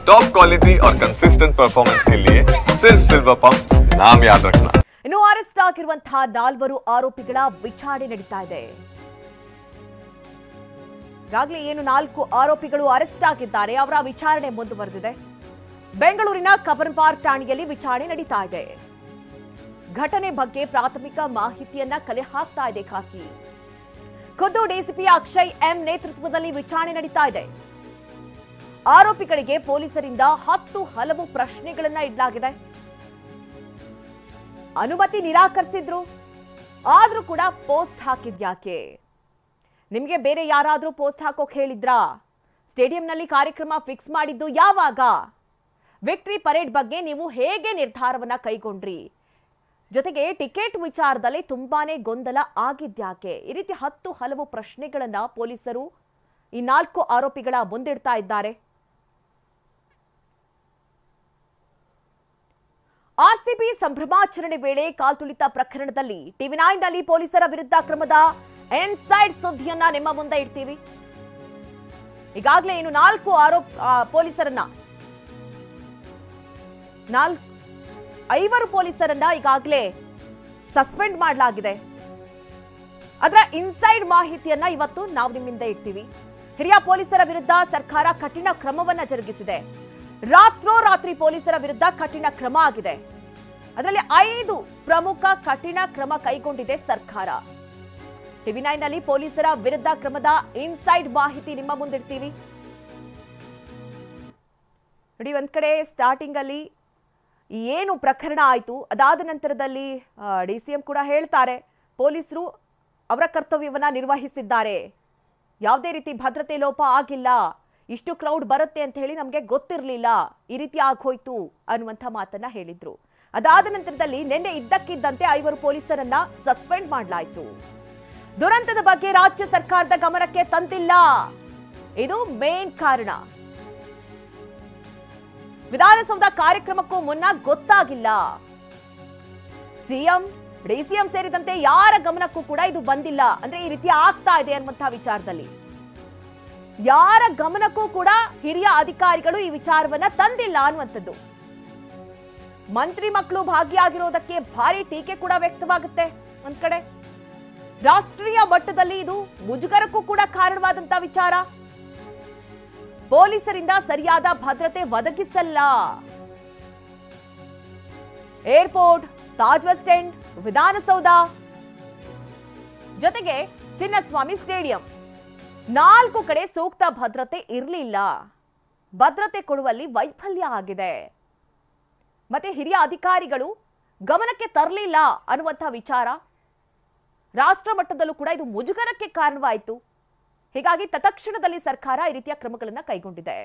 Top quality और consistent performance के लिए सिर्फ सिल्वर पंप नाम याद रखना। ಇನ್ನು ಅರೆಸ್ಟ್ ಆಗಿರುವಂತಹ 4 ಆರೋಪಿಗಳ ವಿಚಾರಣೆ ನಡೀತಾ ಇದೆ. ಈಗಾಗಲೇ ಏನು 4 ಆರೋಪಿಗಳು ಅರೆಸ್ಟ್ ಆಗಿದ್ದಾರೆ, ಅವರ ವಿಚಾರಣೆ ಮುಂದುವರೆದಿದೆ. ಬೆಂಗಳೂರಿನ ಕಬ್ಬನ್ ಪಾರ್ಕ್ ಠಾಣೆಯಲ್ಲಿ ವಿಚಾರಣೆ ನಡೀತಾ ಇದೆ. ಘಟನೆ ಬಗ್ಗೆ ಪ್ರಾಥಮಿಕ ಮಾಹಿತಿಯನ್ನ ಕಲೆ ಹಾಕ್ತಾ ಇದೆ ಖಾಕಿ. ಖುದ್ದು ಡಿಸಿಪಿ ಅಕ್ಷಯ್ ಎಂ ನೇತೃತ್ವದಲ್ಲಿ ವಿಚಾರಣೆ ನಡೀತಾ ಇದೆ. ಆರೋಪಿಗಳಿಗೆ ಪೊಲೀಸರಿಂದ 10 ಹಲವು ಪ್ರಶ್ನೆಗಳನ್ನ ಇಡಲಾಗಿದೆ. ಅನುಮತಿ ನಿರಾಕರಿಸಿದ್ರು, ಆದ್ರೂ ಕೂಡ ಪೋಸ್ಟ್ ಹಾಕಿದ್ಯಾಕೆ? ನಿಮಗೆ ಬೇರೆ ಯಾರಾದ್ರೂ ಪೋಸ್ಟ್ ಹಾಕೋಕ್ ಹೇಳಿದ್ರಾ? ಸ್ಟೇಡಿಯಂನಲ್ಲಿ ಕಾರ್ಯಕ್ರಮ ಫಿಕ್ಸ್ ಮಾಡಿದ್ದು ಯಾವಾಗ? ವಿಕ್ಟರಿ ಪರೇಡ್ ಬಗ್ಗೆ ನೀವು ಹೇಗೆ ನಿರ್ಧಾರವನ್ನ ಕೈಗೊಂಡ್ರಿ? ಜೊತೆಗೆ ಟಿಕೆಟ್ ವಿಚಾರದಲ್ಲಿ ತುಂಬಾನೇ ಗೊಂದಲ ಆಗಿದ್ಯಾಕೆ? ಈ ರೀತಿ 10 ಹಲವು ಪ್ರಶ್ನೆಗಳನ್ನ ಪೊಲೀಸರು ಈ 4 ಆರೋಪಿಗಳ ಮುಂದಿಡ್ತಾ ಇದ್ದಾರೆ. ಆರ್ಸಿಬಿ ಸಂಭ್ರಮಾಚರಣೆ ವೇಳೆ ಕಾಲ್ತುಳಿತ ಪ್ರಕರಣದಲ್ಲಿ ಟಿವಿ9 ನಲ್ಲಿ ಪೊಲೀಸರ ವಿರುದ್ಧ ಕ್ರಮದ ಇನ್ಸೈಡ್ ಸುದ್ದಿಯನ್ನ ನಿಮ್ಮ ಮುಂದೆ ಇಡ್ತೀವಿ. ಈಗಾಗಲೇ ಇನ್ನು 4 ಪೊಲೀಸರನ್ನ 5 ಪೊಲೀಸರನ್ನ ಈಗಾಗಲೇ ಸಸ್ಪೆಂಡ್ ಮಾಡಲಾಗಿದೆ. ಅದರ ಇನ್ಸೈಡ್ ಮಾಹಿತಿಯನ್ನ ಇವತ್ತು ನಾವು ನಿಮ್ಮಿಂದ ಇಡ್ತೀವಿ. ಹಿರಿಯ ಪೊಲೀಸರ ವಿರುದ್ಧ ಸರ್ಕಾರ ಕಠಿಣ ಕ್ರಮವನ್ನ ಜರುಗಿಸಿದೆ. ರಾತ್ರೋರಾತ್ರಿ ಪೊಲೀಸರ ವಿರುದ್ಧ ಕಠಿಣ ಕ್ರಮ ಆಗಿದೆ. ಅದರಲ್ಲಿ 5 ಪ್ರಮುಖ ಕಠಿಣ ಕ್ರಮ ಕೈಗೊಂಡಿದೆ ಸರ್ಕಾರ. ಟಿವಿ9 ನಲ್ಲಿ ಪೊಲೀಸರ ವಿರುದ್ಧ ಕ್ರಮದ ಇನ್ಸೈಡ್ ಮಾಹಿತಿ ನಿಮ್ಮ ಮುಂದಿಡ್ತೀವಿ. ನೋಡಿ, ಒಂದ್ ಕಡೆ ಸ್ಟಾರ್ಟಿಂಗ್ ಅಲ್ಲಿ ಏನು ಪ್ರಕರಣ ಆಯಿತು, ಅದಾದ ನಂತರದಲ್ಲಿ ಡಿಸಿಎಂ ಕೂಡ ಹೇಳ್ತಾರೆ ಪೊಲೀಸರು ಅವರ ಕರ್ತವ್ಯವನ್ನ ನಿರ್ವಹಿಸಿದ್ದಾರೆ, ಯಾವುದೇ ರೀತಿ ಭದ್ರತೆ ಲೋಪ ಆಗಿಲ್ಲ, ಇಷ್ಟು ಕ್ರೌಡ್ ಬರುತ್ತೆ ಅಂತ ಹೇಳಿ ನಮಗೆ ಗೊತ್ತಿರಲಿಲ್ಲ, ಈ ರೀತಿ ಆಗೋಯ್ತು ಅನ್ನುವಂಥ ಮಾತನ್ನ ಹೇಳಿದ್ರು. ಅದಾದ ನಂತರದಲ್ಲಿ ನಿನ್ನೆ ಇದ್ದಕ್ಕಿದ್ದಂತೆ 5 ಪೊಲೀಸರನ್ನ ಸಸ್ಪೆಂಡ್ ಮಾಡಲಾಯಿತು. ದುರಂತದ ಬಗ್ಗೆ ರಾಜ್ಯ ಸರ್ಕಾರದ ಗಮನಕ್ಕೆ ತಂದಿಲ್ಲ, ಇದು ಮೇನ್ ಕಾರಣ. ವಿಧಾನಸೌಧ ಕಾರ್ಯಕ್ರಮಕ್ಕೂ ಮುನ್ನ ಗೊತ್ತಾಗಿಲ್ಲ. ಸಿಎಂ, ಡಿಸಿಎಂ ಸೇರಿದಂತೆ ಯಾರ ಗಮನಕ್ಕೂ ಕೂಡ ಇದು ಬಂದಿಲ್ಲ. ಅಂದ್ರೆ ಈ ರೀತಿ ಆಗ್ತಾ ಇದೆ ಅನ್ನುವಂತಹ ವಿಚಾರದಲ್ಲಿ ಯಾರ ಗಮನಕ್ಕೂ ಕೂಡ ಹಿರಿಯ ಅಧಿಕಾರಿಗಳು ಈ ವಿಚಾರವನ್ನ ತಂದಿಲ್ಲ ಅನ್ನುವಂಥದ್ದು. ಮಂತ್ರಿ ಮಕ್ಕಳು ಭಾಗಿಯಾಗಿರೋದಕ್ಕೆ ಭಾರಿ ಟೀಕೆ ಕೂಡ ವ್ಯಕ್ತವಾಗುತ್ತೆ. ಒಂದ್ ಕಡೆ ರಾಷ್ಟ್ರೀಯ ಮಟ್ಟದಲ್ಲಿ ಇದು ಮುಜುಗರಕ್ಕೂ ಕೂಡ ಕಾರಣವಾದಂತಹ ವಿಚಾರ. ಪೊಲೀಸರಿಂದ ಸರಿಯಾದ ಭದ್ರತೆ ಒದಗಿಸಲ್ಲ. Airport, Taj west end, Vidhana Soudha ಜೊತೆಗೆ ಚಿನ್ನಸ್ವಾಮಿ ಸ್ಟೇಡಿಯಂ 4 ಕಡೆ ಸೂಕ್ತ ಭದ್ರತೆ ಇರಲಿಲ್ಲ. ಭದ್ರತೆ ಕೊಡುವಲ್ಲಿ ವೈಫಲ್ಯ ಆಗಿದೆ. ಮತ್ತೆ ಹಿರಿಯ ಅಧಿಕಾರಿಗಳು ಗಮನಕ್ಕೆ ತರಲಿಲ್ಲ ಅನ್ನುವಂಥ ವಿಚಾರ ರಾಷ್ಟ್ರ ಮಟ್ಟದಲ್ಲೂ ಕೂಡ ಇದು ಮುಜುಗರಕ್ಕೆ ಕಾರಣವಾಯಿತು. ಹೀಗಾಗಿ ತತ್ಕ್ಷಣದಲ್ಲಿ ಸರ್ಕಾರ ಈ ರೀತಿಯ ಕ್ರಮಗಳನ್ನು ಕೈಗೊಂಡಿದೆ.